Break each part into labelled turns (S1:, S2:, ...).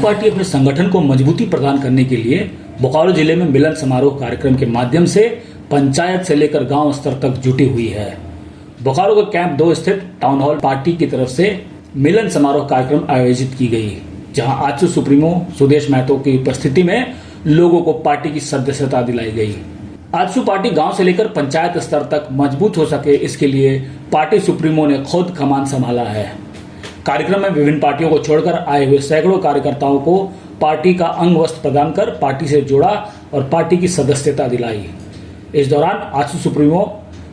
S1: Party अपने संगठन को मजबूती प्रदान करने के लिए बोकारो जिले में मिलन समारोह कार्यक्रम के माध्यम से पंचायत से लेकर गांव स्तर तक जुटी हुई है। बोकारो के कैंप 2 स्थित टाउन हॉल पार्टी की तरफ से मिलन समारोह कार्यक्रम आयोजित की गई, जहां आजसू सुप्रीमो सुदेश महतो की उपस्थिति में लोगों को पार्टी की सदस्यता दिलाई गई। आजसू पार्टी गांव से लेकर पंचायत स्तर तक मजबूत हो सके, इसके लिए पार्टी सुप्रीमो ने खुद कमान संभाला है। कार्यक्रम में विभिन्न पार्टियों को छोड़कर आए हुए सैकड़ों कार्यकर्ताओं को पार्टी का अंग वस्त्र प्रदान कर पार्टी से जोड़ा और पार्टी की सदस्यता दिलाई। इस दौरान आजसू सुप्रीमो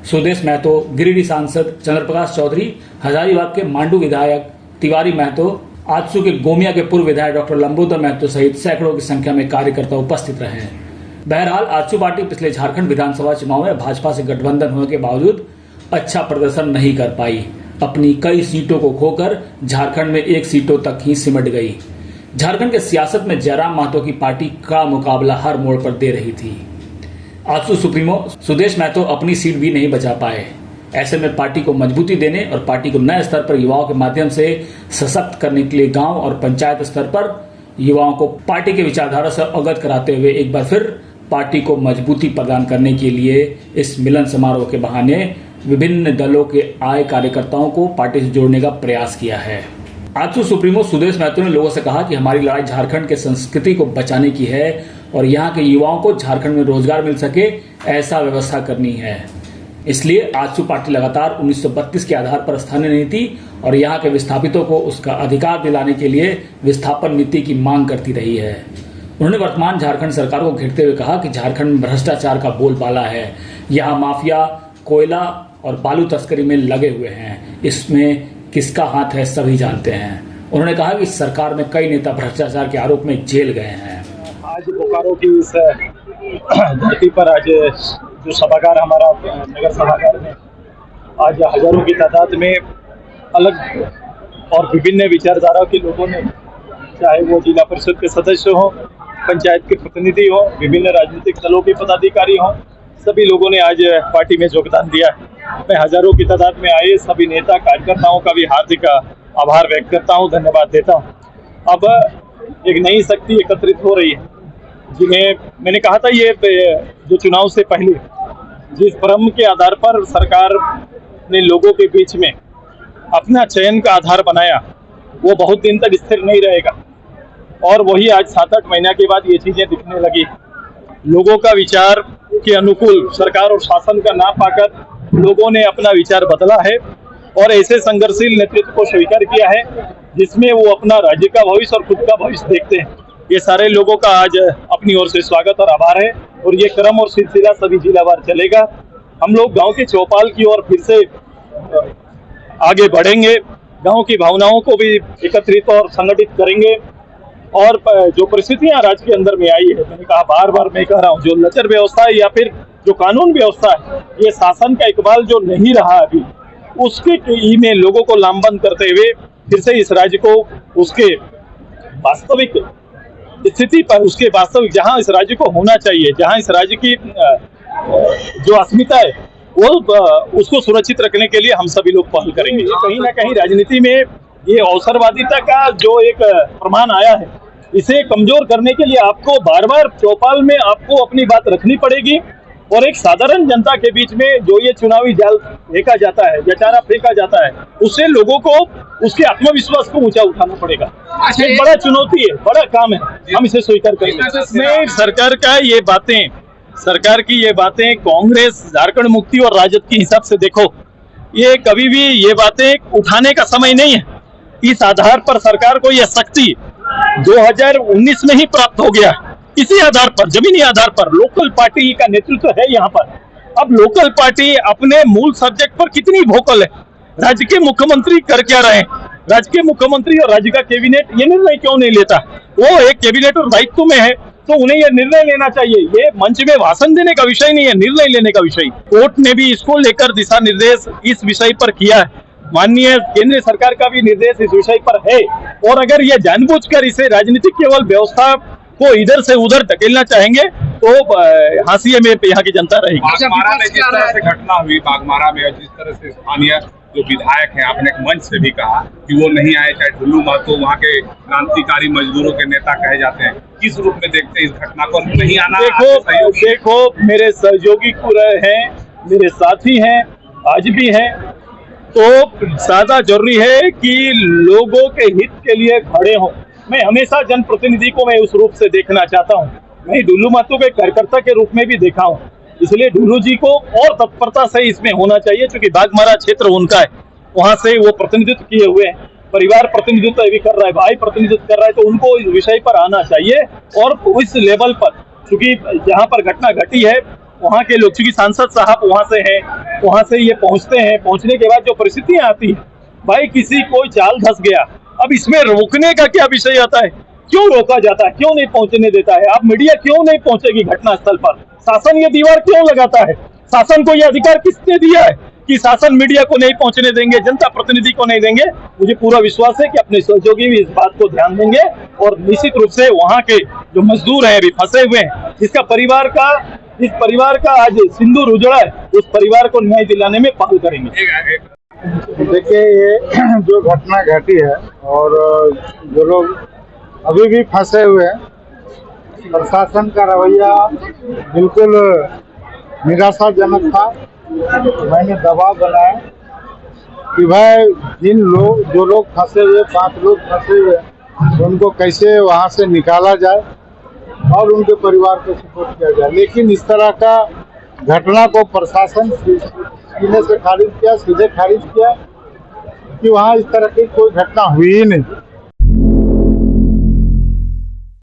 S1: सुदेश महतो, गिरिडीह सांसद चंद्रप्रकाश चौधरी, हजारीबाग के मांडू विधायक तिवारी महतो, आजसू के गोमिया के पूर्व विधायक डॉक्टर लंबोदर महतो सहित सैकड़ों की संख्या में कार्यकर्ता उपस्थित रहे। बहरहाल आजसू पार्टी पिछले झारखंड विधानसभा चुनाव में भाजपा से गठबंधन होने के बावजूद अच्छा प्रदर्शन नहीं कर पाई। अपनी कई सीटों को खोकर झारखंड में 1 सीटों तक ही सिमट गई। झारखंड के सियासत में जयराम महतो की पार्टी का मुकाबला हर मोड़ पर दे रही थी। आजसू सुप्रीमो सुदेश महतो अपनी सीट भी नहीं बचा पाए। ऐसे में पार्टी को मजबूती देने और पार्टी को नए स्तर पर युवाओं के माध्यम से सशक्त करने के लिए गांव और पंचायत स्तर पर युवाओं को पार्टी के विचारधारा से अवगत कराते हुए एक बार फिर पार्टी को मजबूती प्रदान करने के लिए इस मिलन समारोह के बहाने विभिन्न दलों के आए कार्यकर्ताओं को पार्टी से जोड़ने का प्रयास किया है। आजसू सुप्रीमो सुदेश महतो ने लोगों से कहा कि हमारी लड़ाई झारखंड के संस्कृति को बचाने की है और यहाँ के युवाओं को झारखंड में रोजगार मिल सके, ऐसा व्यवस्था करनी है। इसलिए आजसू पार्टी लगातार 1932 के आधार पर स्थानीय नीति और यहाँ के विस्थापितों को उसका अधिकार दिलाने के लिए विस्थापन नीति की मांग करती रही है। उन्होंने वर्तमान झारखंड सरकार को घेरते हुए कहा कि झारखंड में भ्रष्टाचार का बोलबाला है। यहाँ माफिया कोयला और बालू तस्करी में लगे हुए हैं। इसमें किसका हाथ है सभी जानते हैं। उन्होंने कहा कि सरकार में कई नेता भ्रष्टाचार के आरोप में जेल गए हैं।
S2: आज बोकारो की इस धरती पर आज जो सभागार हमारा नगर सभागार में आज हजारों की तादाद में अलग और विभिन्न विचारधारा के लोगों ने, चाहे वो जिला परिषद के सदस्य हों, पंचायत के प्रतिनिधि हों, विभिन्न राजनीतिक दलों के पदाधिकारी हों, सभी लोगों ने आज पार्टी में योगदान दिया है। मैं हजारों की तादाद में आए सभी नेता कार्यकर्ताओं का भी हार्दिक आभार व्यक्त करता हूं, धन्यवाद देता हूं। अब एक नई शक्ति एकत्रित हो रही है, जिन्हें मैंने कहा था ये जो चुनाव से पहले जिस भ्रम के आधार पर सरकार ने लोगों के बीच में अपना चयन का आधार बनाया, वो बहुत दिन तक स्थिर नहीं रहेगा और वही आज 7-8 महीना के बाद ये चीजें दिखने लगी। लोगों का विचार के अनुकूल सरकार और शासन का ना पाकर लोगों ने अपना विचार बदला है और ऐसे संघर्षशील नेतृत्व को स्वीकार किया है जिसमें वो अपना राज्य का भविष्य और खुद का भविष्य देखते हैं। ये सारे लोगों का आज अपनी ओर से स्वागत और आभार है और ये क्रम और सिलसिला सभी जिलावार चलेगा। हम लोग गांव के चौपाल की ओर फिर से आगे बढ़ेंगे, गांव की भावनाओं को भी एकत्रित और संगठित करेंगे और जो परिस्थितियां राज्य के अंदर में आई है, मैंने कहा बार बार मैं कह रहा हूं, जो लचर व्यवस्था है या फिर जो कानून व्यवस्था है, ये शासन का इकबाल जो नहीं रहा अभी, उसके में लोगों को लामबंद करते हुए फिर से इस राज्य को उसके वास्तविक स्थिति पर, उसके वास्तविक जहां इस राज्य को होना चाहिए, जहां इस राज्य की जो अस्मिता है वो उसको सुरक्षित रखने के लिए हम सभी लोग पहल करेंगे। कहीं ना कहीं राजनीति में ये अवसरवादिता का जो एक प्रमाण आया है, इसे कमजोर करने के लिए आपको बार बार चौपाल में आपको अपनी बात रखनी पड़ेगी और एक साधारण जनता के बीच में जो ये चुनावी जाल फेंका जाता है या चारा फेंका जाता है, उससे लोगों को उसके आत्मविश्वास को ऊंचा उठाना पड़ेगा। एक बड़ा चुनौती है, बड़ा काम है, हम इसे स्वीकार करेंगे। सरकार की ये बातें कांग्रेस, झारखंड मुक्ति और राजद के हिसाब से देखो, ये कभी भी ये बातें उठाने का समय नहीं है। इस आधार पर सरकार को यह शक्ति 2019 में ही प्राप्त हो गया। इसी आधार पर, जमीनी आधार पर लोकल पार्टी का नेतृत्व है यहाँ पर। अब लोकल पार्टी अपने मूल सब्जेक्ट पर कितनी वोकल है, राज्य के मुख्यमंत्री कर क्या रहे हैं, राज्य के मुख्यमंत्री और राज्य का कैबिनेट ये निर्णय क्यों नहीं लेता? वो एक कैबिनेट और दायित्व में है तो उन्हें यह निर्णय लेना चाहिए। ये मंच में भाषण देने का विषय नहीं है, निर्णय लेने का विषय। कोर्ट ने भी इसको लेकर दिशा निर्देश इस विषय पर किया है, माननीय केंद्र सरकार का भी निर्देश इस विषय पर है और अगर ये जानबूझकर इसे राजनीतिक केवल व्यवस्था को इधर से उधर धकेलना चाहेंगे तो हाशिए में यहाँ की जनता रहेगी।
S3: बागमारा में जिस तरह से घटना हुई, बागमारा में जिस तरह से स्थानीय जो विधायक हैं, आपने एक मंच से भी कहा कि वो नहीं आए, चाहे ढुल्लू महतो वहाँ के क्रांतिकारी मजदूरों के नेता कहे जाते हैं, किस रूप में देखते हैं इस घटना को? नहीं आना
S2: देखो मेरे सहयोगी पूरे हैं, मेरे साथी हैं, आज भी हैं, तो ज्यादा जरूरी है कि लोगों के हित के लिए खड़े हों। मैं हमेशा जनप्रतिनिधि को मैं उस रूप से देखना चाहता हूं। मैं ढुल्लू महतो के कार्यकर्ता के रूप में भी देखा हूं, इसलिए ढुल्लू जी को और तत्परता से इसमें होना चाहिए, क्योंकि बाघमारा क्षेत्र उनका है, वहां से वो प्रतिनिधित्व किए हुए हैं, परिवार प्रतिनिधित्व भी कर रहा है, भाई प्रतिनिधित्व कर रहा है, तो उनको इस विषय पर आना चाहिए। और इस लेवल पर, क्योंकि जहां पर घटना घटी है वहां के लोग, क्योंकि सांसद साहब वहां से हैं, वहां से ये पहुंचते हैं, पहुंचने के बाद जो परिस्थितियां आती है, भाई किसी कोई चाल धस गया, अब इसमें रोकने का क्या विषय आता है? क्यों रोका जाता है? क्यों नहीं पहुंचने देता है? अब मीडिया क्यों नहीं पहुंचेगी घटनास्थल पर? शासन ये दीवार क्यों लगाता है? शासन को ये अधिकार किसने दिया है कि शासन मीडिया को नहीं पहुंचने देंगे, जनता प्रतिनिधि को नहीं देंगे? मुझे पूरा विश्वास है कि अपने सहयोगी भी इस बात को ध्यान देंगे और निश्चित रूप से वहां के जो मजदूर हैं, अभी फंसे हुए हैं, इस परिवार का आज सिंदूर उजड़ा है, उस परिवार को न्याय दिलाने में पहल करेंगे।
S4: देखिए, ये जो घटना घटी है और जो लोग अभी भी फंसे हुए हैं, प्रशासन का रवैया बिल्कुल निराशाजनक था। मैंने दबाव बनाया कि भाई जो लोग फंसे हुए, 5 लोग फंसे हुए, उनको कैसे वहां से निकाला जाए और उनके परिवार को सपोर्ट किया जाए। लेकिन इस तरह का घटना को प्रशासन सीधे खारिज किया कि वहाँ इस तरह की कोई घटना हुई ही नहीं।